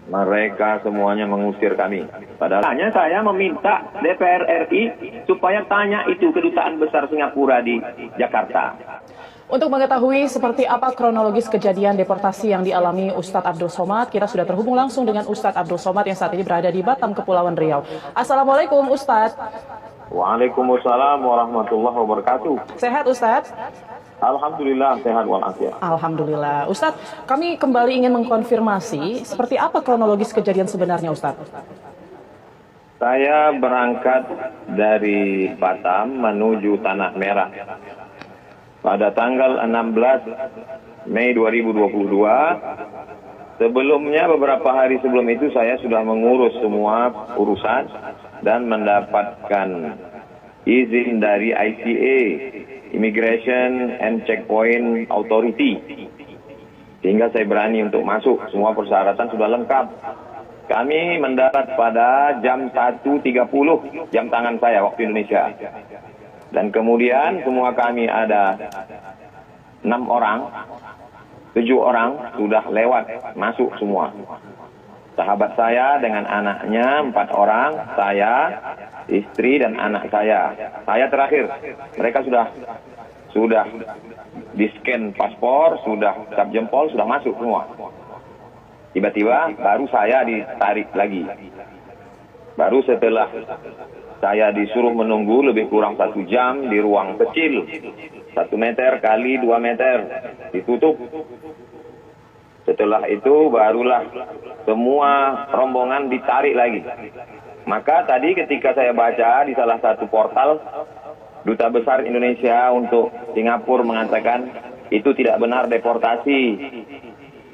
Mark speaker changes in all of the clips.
Speaker 1: Mereka semuanya mengusir kami. Padahal hanya saya meminta DPR RI supaya tanya itu kedutaan besar Singapura di Jakarta.
Speaker 2: Untuk mengetahui seperti apa kronologis kejadian deportasi yang dialami Ustadz Abdul Somad, kita sudah terhubung langsung dengan Ustadz Abdul Somad yang saat ini berada di Batam, Kepulauan Riau. Assalamualaikum Ustadz.
Speaker 1: Waalaikumsalam warahmatullahi wabarakatuh.
Speaker 2: Sehat Ustadz?
Speaker 1: Alhamdulillah sehat walafiat.
Speaker 2: Alhamdulillah. Ustadz, kami kembali ingin mengkonfirmasi seperti apa kronologis kejadian sebenarnya Ustadz?
Speaker 1: Saya berangkat dari Batam menuju Tanah Merah pada tanggal 16 Mei 2022. Sebelumnya, beberapa hari sebelum itu saya sudah mengurus semua urusan dan mendapatkan izin dari ICA, Immigration and Checkpoint Authority, sehingga saya berani untuk masuk. Semua persyaratan sudah lengkap. Kami mendarat pada jam 1.30 jam tangan saya waktu Indonesia. Dan kemudian semua kami ada 6 orang, 7 orang sudah lewat, masuk semua. Sahabat saya dengan anaknya 4 orang, saya, istri dan anak saya. Saya terakhir. Mereka sudah di-scan paspor, sudah cap jempol, sudah masuk semua. Tiba-tiba baru saya ditarik lagi. Baru setelah saya disuruh menunggu lebih kurang 1 jam di ruang kecil, 1 meter kali 2 meter, ditutup. Setelah itu barulah semua rombongan ditarik lagi. Maka tadi ketika saya baca di salah satu portal, Duta Besar Indonesia untuk Singapura mengatakan itu tidak benar deportasi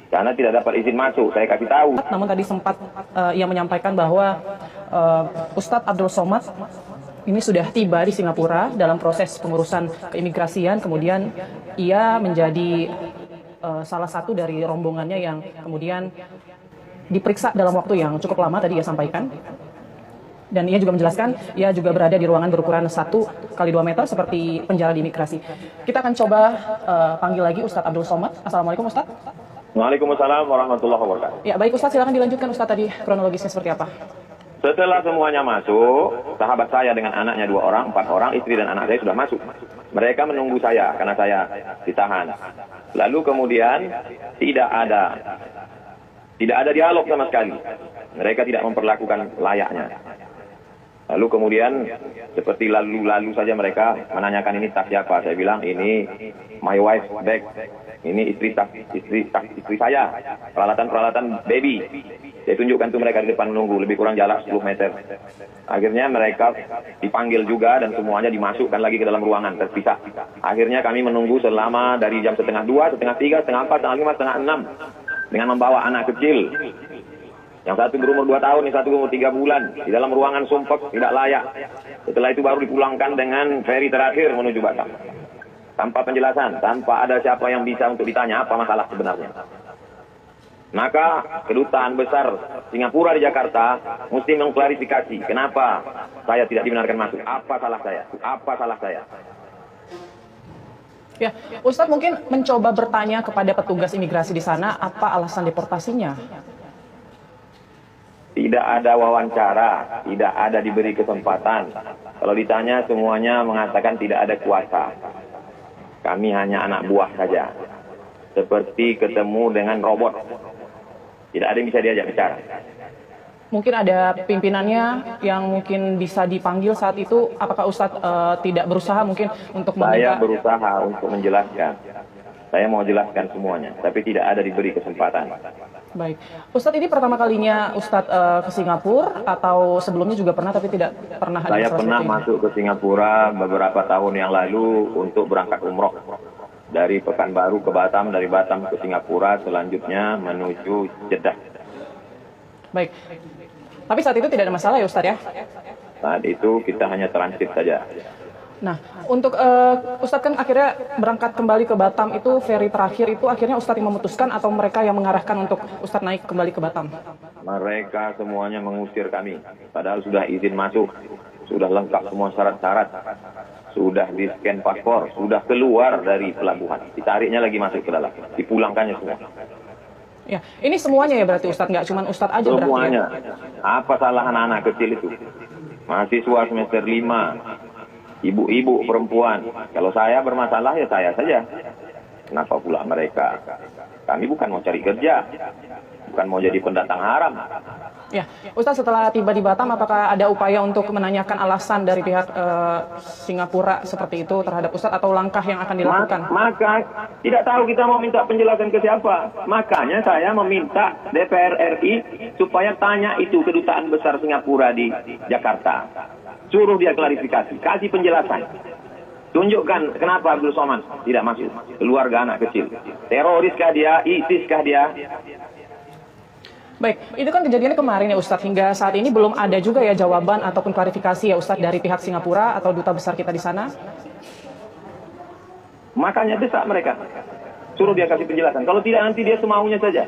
Speaker 1: karena tidak dapat izin masuk. Saya kasih tahu.
Speaker 2: Namun tadi sempat ia menyampaikan bahwa Ustadz Abdul Somad ini sudah tiba di Singapura dalam proses pengurusan keimigrasian. Kemudian ia menjadi salah satu dari rombongannya yang kemudian diperiksa dalam waktu yang cukup lama, tadi ia sampaikan. Dan ia juga menjelaskan, ia juga berada di ruangan berukuran 1 kali 2 meter seperti penjara di imigrasi. Kita akan coba panggil lagi Ustadz Abdul Somad. Assalamualaikum Ustadz.
Speaker 1: Waalaikumsalam warahmatullahi wabarakatuh.
Speaker 2: Ya baik Ustadz, silakan dilanjutkan Ustadz tadi kronologisnya seperti apa.
Speaker 1: Setelah semuanya masuk, sahabat saya dengan anaknya 2 orang, 4 orang, istri dan anak saya sudah masuk. Mereka menunggu saya karena saya ditahan. Lalu kemudian tidak ada dialog sama sekali. Mereka tidak memperlakukan layaknya. Lalu kemudian seperti lalu saja mereka menanyakan ini tas siapa. Saya bilang ini my wife bag. Ini istri saya. Peralatan baby. Saya tunjukkan tuh mereka di depan menunggu, lebih kurang jarak 10 meter. Akhirnya mereka dipanggil juga dan semuanya dimasukkan lagi ke dalam ruangan terpisah. Akhirnya kami menunggu selama dari jam 1:30, 1:30, 3, 1:30, 4, 1:30, 1:30 dengan membawa anak kecil. Yang satu berumur 2 tahun, yang satu berumur 3 bulan. Di dalam ruangan sumpek, tidak layak. Setelah itu baru dipulangkan dengan feri terakhir menuju Batam. Tanpa penjelasan, tanpa ada siapa yang bisa untuk ditanya apa masalah sebenarnya. Maka kedutaan besar Singapura di Jakarta mesti mengklarifikasi kenapa saya tidak dibenarkan masuk. Apa salah saya? Apa salah saya?
Speaker 2: Ya, Ustadz mungkin mencoba bertanya kepada petugas imigrasi di sana apa alasan deportasinya.
Speaker 1: Tidak ada wawancara, tidak ada diberi kesempatan. Kalau ditanya semuanya mengatakan tidak ada kuasa. Kami hanya anak buah saja. Seperti ketemu dengan robot. Tidak ada yang bisa diajak bicara.
Speaker 2: Mungkin ada pimpinannya yang mungkin bisa dipanggil saat itu. Apakah Ustadz tidak berusaha mungkin untuk meminta?
Speaker 1: Saya berusaha untuk menjelaskan. Saya mau jelaskan semuanya, tapi tidak ada diberi kesempatan.
Speaker 2: Baik. Ustadz ini pertama kalinya Ustadz ke Singapura atau sebelumnya juga pernah tapi tidak pernah ada?
Speaker 1: Saya pernah masuk ke Singapura beberapa tahun yang lalu untuk berangkat umroh. Dari Pekanbaru ke Batam, dari Batam ke Singapura, selanjutnya menuju Jeddah.
Speaker 2: Baik. Tapi saat itu tidak ada masalah ya Ustadz ya?
Speaker 1: Saat itu kita hanya transit saja.
Speaker 2: Nah, untuk Ustadz kan akhirnya berangkat kembali ke Batam itu feri terakhir itu akhirnya Ustadz yang memutuskan atau mereka yang mengarahkan untuk Ustadz naik kembali ke Batam?
Speaker 1: Mereka semuanya mengusir kami, padahal sudah izin masuk, sudah lengkap semua syarat-syarat, sudah di-scan paspor, sudah keluar dari pelabuhan, ditariknya lagi masuk ke dalam, dipulangkannya semua.
Speaker 2: Ya, ini semuanya ya berarti Ustadz, nggak cuma Ustadz aja berarti ya?
Speaker 1: Semuanya. Apa salah anak-anak kecil itu? Mahasiswa semester 5, ibu-ibu perempuan. Kalau saya bermasalah ya saya saja. Kenapa pula mereka? Kami bukan mau cari kerja, bukan mau jadi pendatang haram.
Speaker 2: Ya, Ustadz setelah tiba di Batam, apakah ada upaya untuk menanyakan alasan dari pihak Singapura seperti itu terhadap Ustadz atau langkah yang akan dilakukan?
Speaker 1: Maka tidak tahu kita mau minta penjelasan ke siapa. Makanya saya meminta DPR RI supaya tanya itu kedutaan besar Singapura di Jakarta. Suruh dia klarifikasi, kasih penjelasan. Tunjukkan kenapa Abdul Somad tidak masuk, keluarga anak kecil. Teroriskah dia, ISIS-kah dia?
Speaker 2: Baik, itu kan kejadiannya kemarin ya Ustadz, hingga saat ini belum ada juga ya jawaban ataupun klarifikasi ya Ustadz dari pihak Singapura atau duta besar kita di sana?
Speaker 1: Makanya desak mereka. Suruh dia kasih penjelasan. Kalau tidak nanti dia semaunya saja.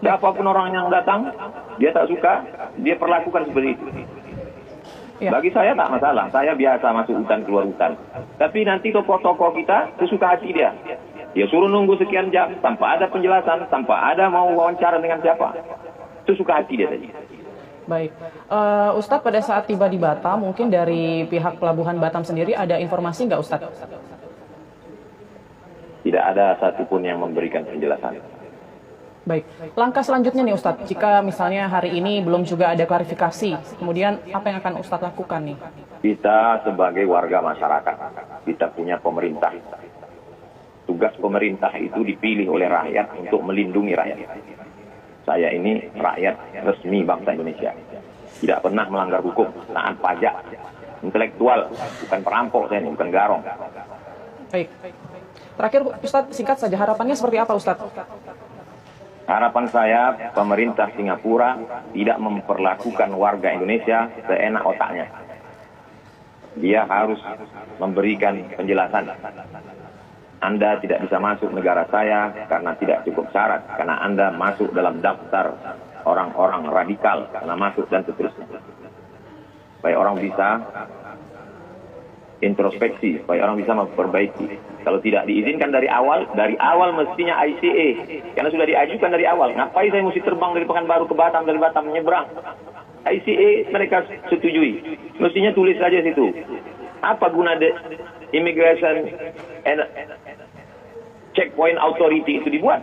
Speaker 1: Siapapun orang yang datang, dia tak suka, dia perlakukan seperti itu.
Speaker 2: Ya.
Speaker 1: Bagi saya tak masalah, saya biasa masuk hutan keluar hutan. Tapi nanti tokoh-tokoh kita sesuka hati dia. Dia suruh nunggu sekian jam tanpa ada penjelasan, tanpa ada mau wawancara dengan siapa. Sesuka hati dia saja.
Speaker 2: Baik, Ustadz pada saat tiba di Batam, mungkin dari pihak Pelabuhan Batam sendiri ada informasi nggak Ustadz?
Speaker 1: Tidak ada satupun yang memberikan penjelasan.
Speaker 2: Baik, langkah selanjutnya nih Ustadz, jika misalnya hari ini belum juga ada klarifikasi, kemudian apa yang akan Ustadz lakukan nih?
Speaker 1: Kita sebagai warga masyarakat, kita punya pemerintah. Tugas pemerintah itu dipilih oleh rakyat untuk melindungi rakyat. Saya ini rakyat resmi bangsa Indonesia. Tidak pernah melanggar hukum, taat pajak, intelektual, bukan perampok saya ini, bukan garong.
Speaker 2: Baik, terakhir Ustadz singkat saja, harapannya seperti apa Ustadz?
Speaker 1: Harapan saya pemerintah Singapura tidak memperlakukan warga Indonesia seenak otaknya. Dia harus memberikan penjelasan. Anda tidak bisa masuk negara saya karena tidak cukup syarat, karena Anda masuk dalam daftar orang-orang radikal, karena masuk dan seterusnya. Supaya orang bisa introspeksi, supaya orang bisa memperbaiki. Kalau tidak diizinkan dari awal mestinya ICA, karena sudah diajukan dari awal. Ngapain saya mesti terbang dari Pekanbaru ke Batam, dari Batam menyeberang? ICA mereka setujui, mestinya tulis saja situ. Apa guna Immigration and Checkpoint Authority itu dibuat?